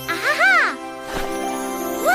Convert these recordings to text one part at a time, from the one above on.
아하하! 와!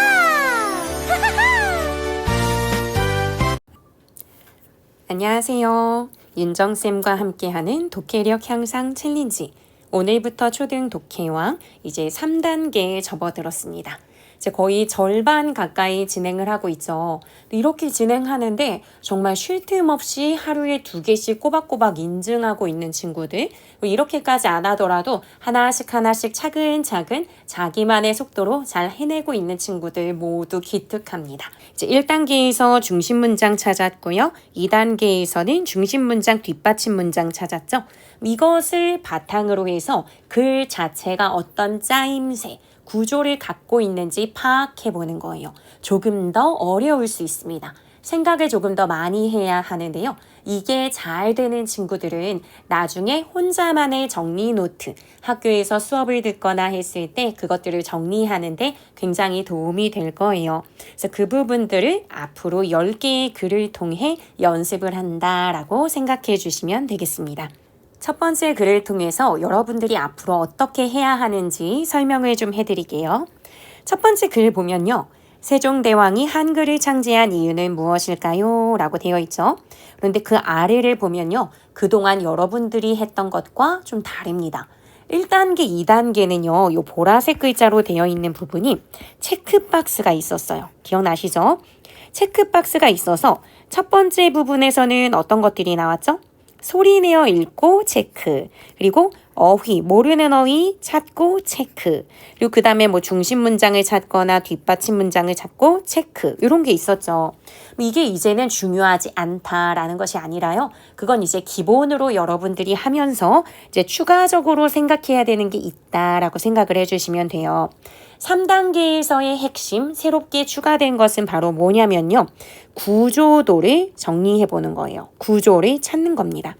안녕하세요. 윤정쌤과 함께하는 독해력 향상 챌린지. 오늘부터 초등 독해왕 이제 3단계에 접어들었습니다. 이제 거의 절반 가까이 진행을 하고 있죠. 이렇게 진행하는데 정말 쉴 틈 없이 하루에 2개씩 꼬박꼬박 인증하고 있는 친구들, 이렇게까지 안 하더라도 하나씩 차근차근 자기만의 속도로 잘 해내고 있는 친구들 모두 기특합니다. 이제 1단계에서 중심 문장 찾았고요. 2단계에서는 중심 문장, 뒷받침 문장 찾았죠. 이것을 바탕으로 해서 글 자체가 어떤 짜임새, 구조를 갖고 있는지 파악해 보는 거예요. 조금 더 어려울 수 있습니다. 생각을 조금 더 많이 해야 하는데요. 이게 잘 되는 친구들은 나중에 혼자만의 정리 노트, 학교에서 수업을 듣거나 했을 때 그것들을 정리하는데 굉장히 도움이 될 거예요. 그래서 그 부분들을 앞으로 10개의 글을 통해 연습을 한다라고 생각해 주시면 되겠습니다. 첫 번째 글을 통해서 여러분들이 앞으로 어떻게 해야 하는지 설명을 좀 해드릴게요. 첫 번째 글 보면요. 세종대왕이 한글을 창제한 이유는 무엇일까요? 라고 되어 있죠. 그런데 그 아래를 보면요. 그동안 여러분들이 했던 것과 좀 다릅니다. 1단계, 2단계는요. 요 보라색 글자로 되어 있는 부분이 체크박스가 있었어요. 기억나시죠? 체크박스가 있어서 첫 번째 부분에서는 어떤 것들이 나왔죠? 소리내어 읽고 체크, 그리고 어휘, 모르는 어휘 찾고 체크, 그리고 그 다음에 뭐 중심 문장을 찾거나 뒷받침 문장을 찾고 체크, 이런 게 있었죠. 이게 이제는 중요하지 않다라는 것이 아니라요. 그건 이제 기본으로 여러분들이 하면서 이제 추가적으로 생각해야 되는 게 있다라고 생각을 해주시면 돼요. 3단계에서의 핵심, 새롭게 추가된 것은 바로 뭐냐면요. 구조도를 정리해보는 거예요. 구조를 찾는 겁니다.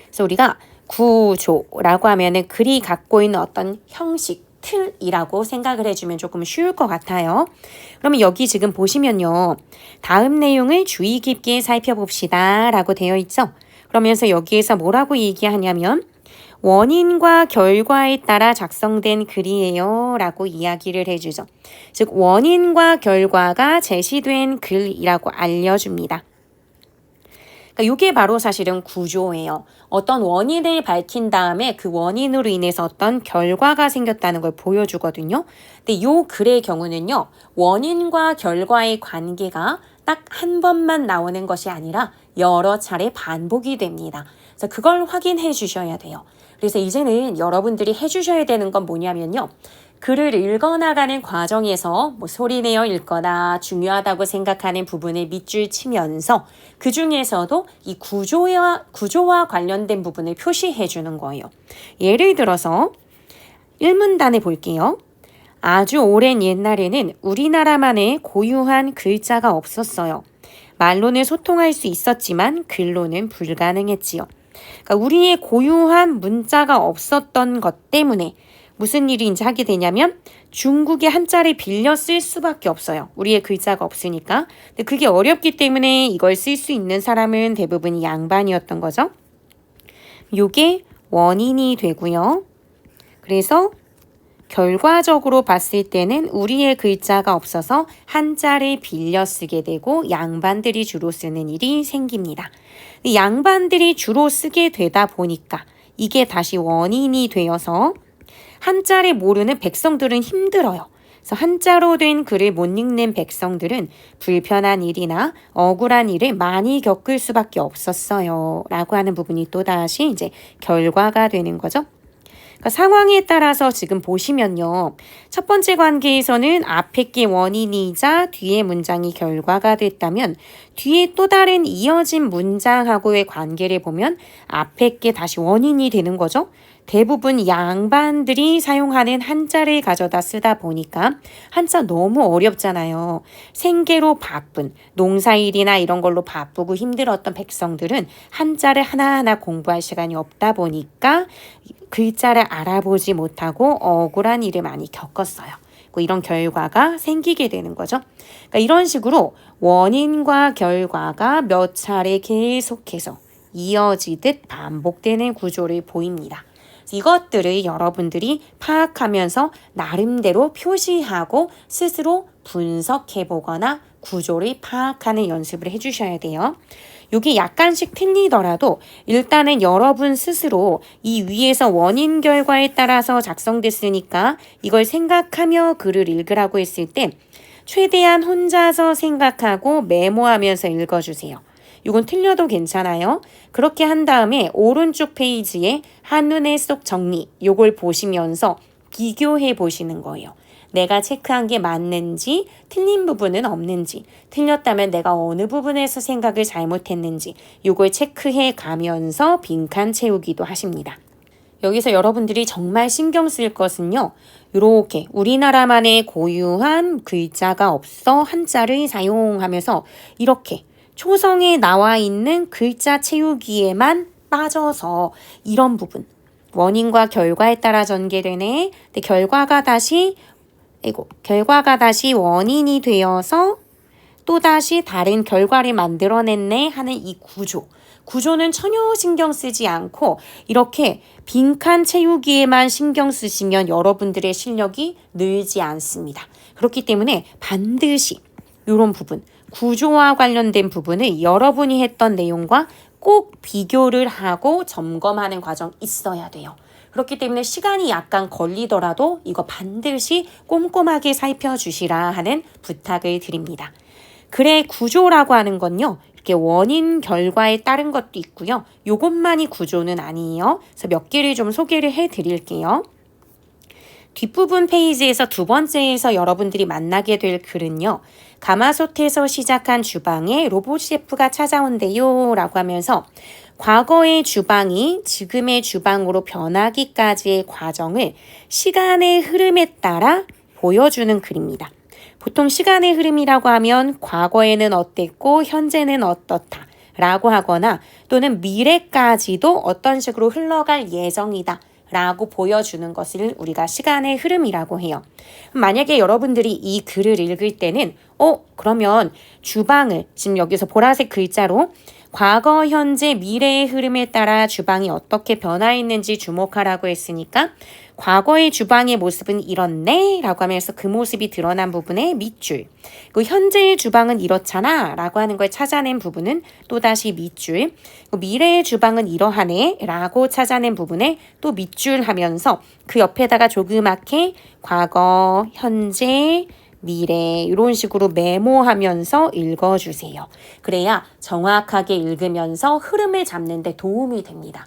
그래서 우리가 구조라고 하면은 글이 갖고 있는 어떤 형식, 틀이라고 생각을 해주면 조금 쉬울 것 같아요. 그러면 여기 지금 보시면요. 다음 내용을 주의 깊게 살펴봅시다 라고 되어 있죠. 그러면서 여기에서 뭐라고 얘기하냐면 원인과 결과에 따라 작성된 글이에요 라고 이야기를 해주죠. 즉 원인과 결과가 제시된 글이라고 알려줍니다. 그러니까 이게 바로 사실은 구조예요. 어떤 원인을 밝힌 다음에 그 원인으로 인해서 어떤 결과가 생겼다는 걸 보여주거든요. 근데 이 글의 경우는요. 원인과 결과의 관계가 딱 한 번만 나오는 것이 아니라 여러 차례 반복이 됩니다. 그래서 그걸 확인해 주셔야 돼요. 그래서 이제는 여러분들이 해주셔야 되는 건 뭐냐면요. 글을 읽어나가는 과정에서 뭐 소리내어 읽거나 중요하다고 생각하는 부분을 밑줄 치면서 그 중에서도 이 구조와 관련된 부분을 표시해 주는 거예요. 예를 들어서 1문단에 볼게요. 아주 오랜 옛날에는 우리나라만의 고유한 글자가 없었어요. 말로는 소통할 수 있었지만 글로는 불가능했지요. 그러니까 우리의 고유한 문자가 없었던 것 때문에 무슨 일이 이제 하게 되냐면 중국의 한자를 빌려 쓸 수밖에 없어요. 우리의 글자가 없으니까. 근데 그게 어렵기 때문에 이걸 쓸 수 있는 사람은 대부분 양반이었던 거죠. 요게 원인이 되고요. 그래서 결과적으로 봤을 때는 우리의 글자가 없어서 한자를 빌려 쓰게 되고 양반들이 주로 쓰는 일이 생깁니다. 양반들이 주로 쓰게 되다 보니까 이게 다시 원인이 되어서 한자를 모르는 백성들은 힘들어요. 그래서 한자로 된 글을 못 읽는 백성들은 불편한 일이나 억울한 일을 많이 겪을 수밖에 없었어요. 라고 하는 부분이 또다시 이제 결과가 되는 거죠. 그러니까 상황에 따라서 지금 보시면요. 첫 번째 관계에서는 앞에 게 원인이자 뒤에 문장이 결과가 됐다면 뒤에 또 다른 이어진 문장하고의 관계를 보면 앞에 게 다시 원인이 되는 거죠. 대부분 양반들이 사용하는 한자를 가져다 쓰다 보니까 한자 너무 어렵잖아요. 생계로 바쁜 농사일이나 이런 걸로 바쁘고 힘들었던 백성들은 한자를 하나하나 공부할 시간이 없다 보니까 글자를 알아보지 못하고 억울한 일을 많이 겪었어요. 이런 결과가 생기게 되는 거죠. 그러니까 이런 식으로 원인과 결과가 몇 차례 계속해서 이어지듯 반복되는 구조를 보입니다. 이것들을 여러분들이 파악하면서 나름대로 표시하고 스스로 분석해 보거나 구조를 파악하는 연습을 해주셔야 돼요. 이게 약간씩 틀리더라도 일단은 여러분 스스로 이 위에서 원인 결과에 따라서 작성됐으니까 이걸 생각하며 글을 읽으라고 했을 때 최대한 혼자서 생각하고 메모하면서 읽어주세요. 이건 틀려도 괜찮아요. 그렇게 한 다음에 오른쪽 페이지에 한눈에 쏙 정리, 요걸 보시면서 비교해 보시는 거예요. 내가 체크한 게 맞는지, 틀린 부분은 없는지, 틀렸다면 내가 어느 부분에서 생각을 잘못했는지, 요걸 체크해 가면서 빈칸 채우기도 하십니다. 여기서 여러분들이 정말 신경 쓸 것은요. 이렇게 우리나라만의 고유한 글자가 없어 한자를 사용하면서 이렇게 초성에 나와 있는 글자 채우기에만 빠져서 이런 부분 원인과 결과에 따라 전개되네. 근데 결과가 다시 원인이 되어서 또다시 다른 결과를 만들어냈네 하는 이 구조는 전혀 신경 쓰지 않고 이렇게 빈칸 채우기에만 신경 쓰시면 여러분들의 실력이 늘지 않습니다. 그렇기 때문에 반드시 이런 부분, 구조와 관련된 부분을 여러분이 했던 내용과 꼭 비교를 하고 점검하는 과정 있어야 돼요. 그렇기 때문에 시간이 약간 걸리더라도 이거 반드시 꼼꼼하게 살펴주시라 하는 부탁을 드립니다. 글의 구조라고 하는 건요. 이렇게 원인 결과에 따른 것도 있고요. 요것만이 구조는 아니에요. 그래서 몇 개를 좀 소개를 해드릴게요. 뒷부분 페이지에서 두 번째에서 여러분들이 만나게 될 글은요. 가마솥에서 시작한 주방에 로봇 셰프가 찾아온대요 라고 하면서 과거의 주방이 지금의 주방으로 변하기까지의 과정을 시간의 흐름에 따라 보여주는 글입니다. 보통 시간의 흐름이라고 하면 과거에는 어땠고 현재는 어떻다 라고 하거나 또는 미래까지도 어떤 식으로 흘러갈 예정이다 라고 보여주는 것을 우리가 시간의 흐름이라고 해요. 만약에 여러분들이 이 글을 읽을 때는 그러면 주방을 지금 여기서 보라색 글자로 과거, 현재, 미래의 흐름에 따라 주방이 어떻게 변화했는지 주목하라고 했으니까 과거의 주방의 모습은 이렇네 라고 하면서 그 모습이 드러난 부분에 밑줄, 그리고 현재의 주방은 이렇잖아 라고 하는 걸 찾아낸 부분은 또다시 밑줄, 미래의 주방은 이러하네 라고 찾아낸 부분에 또 밑줄 하면서 그 옆에다가 조그맣게 과거, 현재, 미래 이런 식으로 메모하면서 읽어주세요. 그래야 정확하게 읽으면서 흐름을 잡는 데 도움이 됩니다.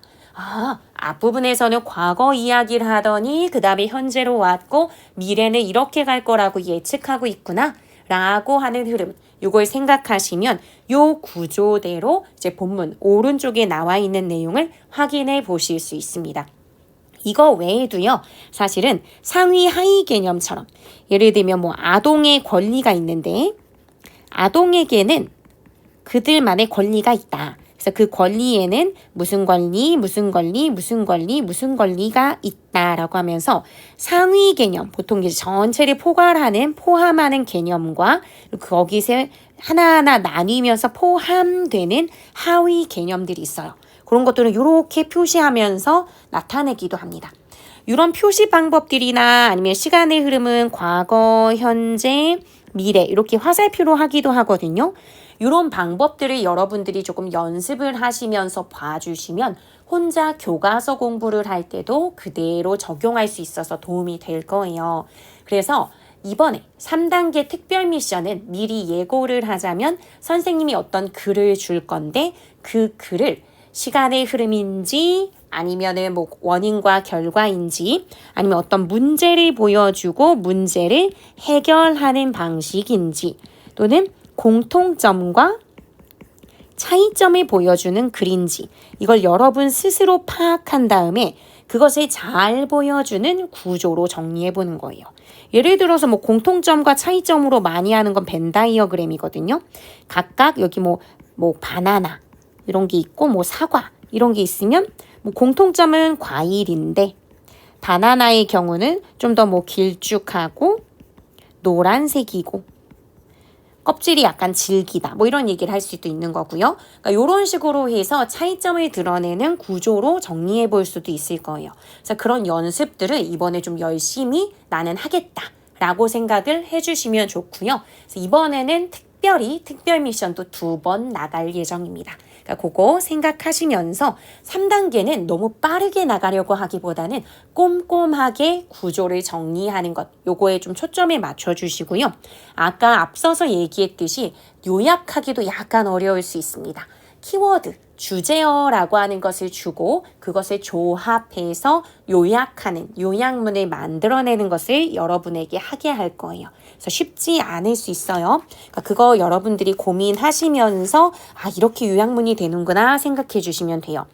앞부분에서는 과거 이야기를 하더니 그 다음에 현재로 왔고 미래는 이렇게 갈 거라고 예측하고 있구나 라고 하는 흐름, 이걸 생각하시면 요 구조대로 이제 본문 오른쪽에 나와 있는 내용을 확인해 보실 수 있습니다. 이거 외에도요, 사실은 상위 하위 개념처럼 예를 들면 아동의 권리가 있는데 아동에게는 그들만의 권리가 있다. 그래서 그 권리에는 무슨 권리가 있다라고 하면서 상위 개념, 보통 이제 전체를 포함하는 개념과 거기서 하나하나 나뉘면서 포함되는 하위 개념들이 있어요. 그런 것들은 이렇게 표시하면서 나타내기도 합니다. 이런 표시 방법들이나 아니면 시간의 흐름은 과거, 현재, 미래 이렇게 화살표로 하기도 하거든요. 이런 방법들을 여러분들이 조금 연습을 하시면서 봐주시면 혼자 교과서 공부를 할 때도 그대로 적용할 수 있어서 도움이 될 거예요. 그래서 이번에 3단계 특별 미션은 미리 예고를 하자면 선생님이 어떤 글을 줄 건데 그 글을 시간의 흐름인지 아니면은 원인과 결과인지 아니면 어떤 문제를 보여주고 문제를 해결하는 방식인지 또는 공통점과 차이점을 보여주는 글인지 이걸 여러분 스스로 파악한 다음에 그것을 잘 보여주는 구조로 정리해 보는 거예요. 예를 들어서 공통점과 차이점으로 많이 하는 건 벤 다이어그램이거든요. 각각 여기 바나나 이런 게 있고 사과 이런 게 있으면 공통점은 과일인데 바나나의 경우는 좀 더 길쭉하고 노란색이고 껍질이 약간 질기다. 뭐 이런 얘기를 할 수도 있는 거고요. 그러니까 이런 식으로 해서 차이점을 드러내는 구조로 정리해 볼 수도 있을 거예요. 그래서 그런 연습들을 이번에 좀 열심히 나는 하겠다. 라고 생각을 해주시면 좋고요. 그래서 이번에는 특별히 특별 미션도 2번 나갈 예정입니다. 그러니까 그거 생각하시면서 3단계는 너무 빠르게 나가려고 하기보다는 꼼꼼하게 구조를 정리하는 것, 요거에 좀 초점을 맞춰주시고요. 아까 앞서서 얘기했듯이 요약하기도 약간 어려울 수 있습니다. 키워드, 주제어라고 하는 것을 주고 그것을 조합해서 요약하는, 요약문을 만들어내는 것을 여러분에게 하게 할 거예요. 그래서 쉽지 않을 수 있어요. 그러니까 그거 여러분들이 고민하시면서 이렇게 요약문이 되는구나 생각해 주시면 돼요.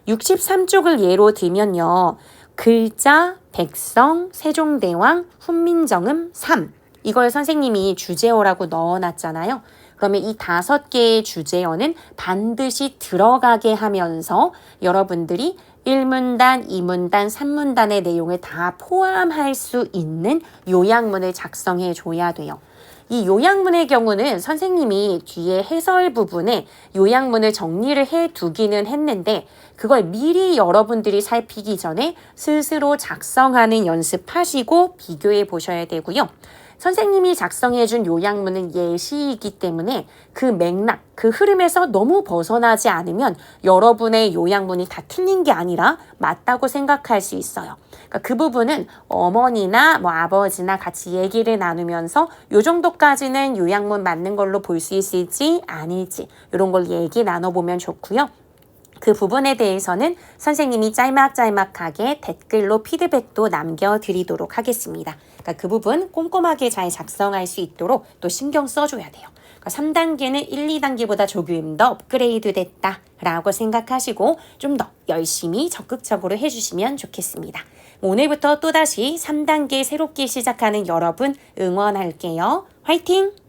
63쪽을 예로 들면요. 글자, 백성, 세종대왕, 훈민정음, 삶. 이걸 선생님이 주제어라고 넣어놨잖아요. 그러면 이 5개의 주제어는 반드시 들어가게 하면서 여러분들이 1문단, 2문단, 3문단의 내용을 다 포함할 수 있는 요약문을 작성해 줘야 돼요. 이 요약문의 경우는 선생님이 뒤에 해설 부분에 요약문을 정리를 해 두기는 했는데 그걸 미리 여러분들이 살피기 전에 스스로 작성하는 연습하시고 비교해 보셔야 되고요. 선생님이 작성해준 요약문은 예시이기 때문에 그 맥락, 그 흐름에서 너무 벗어나지 않으면 여러분의 요약문이 다 틀린 게 아니라 맞다고 생각할 수 있어요. 그러니까 그 부분은 어머니나 아버지나 같이 얘기를 나누면서 요 정도까지는 요약문 맞는 걸로 볼 수 있을지 아닐지 이런 걸 얘기 나눠보면 좋고요. 그 부분에 대해서는 선생님이 짤막짤막하게 댓글로 피드백도 남겨드리도록 하겠습니다. 그러니까 그 부분 꼼꼼하게 잘 작성할 수 있도록 또 신경 써줘야 돼요. 그러니까 3단계는 1, 2단계보다 조금 더 업그레이드 됐다라고 생각하시고 좀 더 열심히 적극적으로 해주시면 좋겠습니다. 오늘부터 또다시 3단계 새롭게 시작하는 여러분 응원할게요. 화이팅!